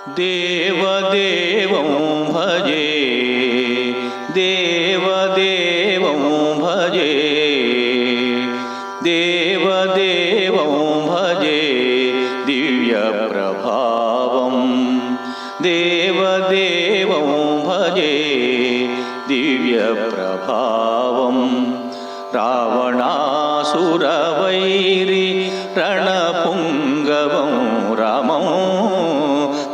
देवदेवं भजे देवदेवं भजे देवदेवं भजे दिव्यप्रभावं देवदेवं भजे दिव्यप्रभावं रावणासुरवैरि रणपुङ्गवं रामं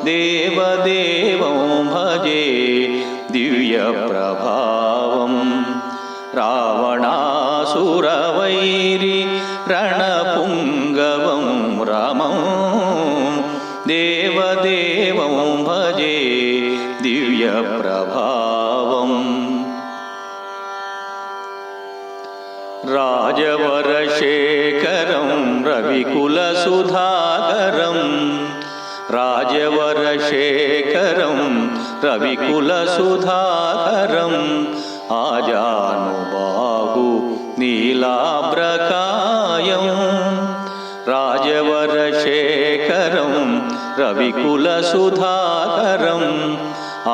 देवदेवं भजे दिव्यप्रभावं रावणासुरवैरि रणपुङ्गवं रामं देवदेवं भजे दिव्यप्रभावं राजवरशेखरं रविकुलसुधाकरं राजवरशेखरं रविकुलसुधाकरम् आजानुबाहु नीलाभ्रकायं राजवरशेखरं रविकुलसुधाकरम्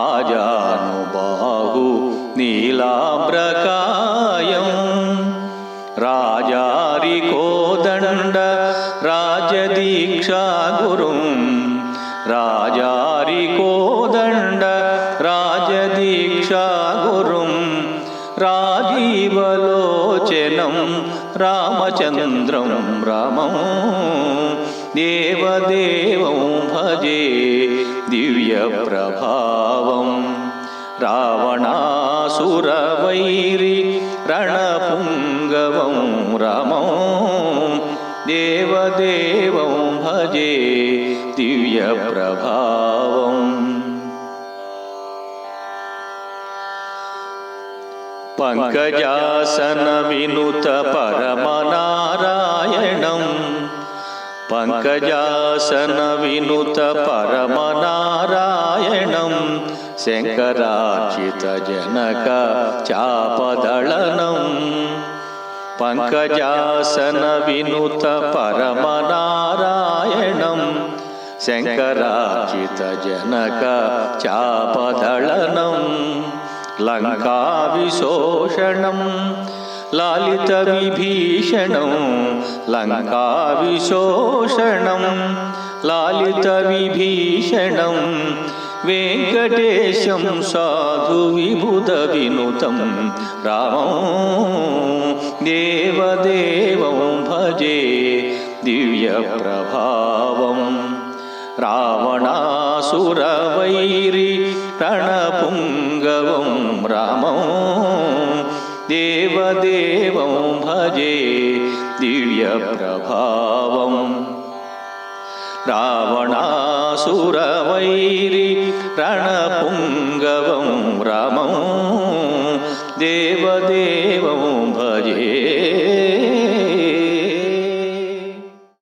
आजानुबाहु नीलाभ्रकायं राजारिकोदण्ड राजदीक्षागुरुं राजारिकोदण्ड राजदीक्षागुरुं राजीवलोचनं रामचन्द्रं रामं देवदेवं भजे दिव्यप्रभावं रावणासुरवैरि रणपुङ्गवं रामं देवदेवं भजे दिव्यप्रभावम् पङ्कजासनविनुत परमनारायणं पङ्कजासनविनुत परमनारायणं शङ्करार्चितजनक चापदळनं पङ्कजासनविनुत परमनारायणं शङ्करार्चितजनक चापदळनं लङ्काविशोषणं लालितविभीषणं लङ्काविशोषणं लालितविभीषणं वेङ्कटेशं साधुविबुधविनुतं रामं देवदेवं भजे दिव्यप्रभावं रावणासुरवैरि रणपुङ्गवं रामं देवदेवं भजे दिव्यप्रभावं रावणासुरवैरि रणपुङ्गवं रामं देवदेवं भजे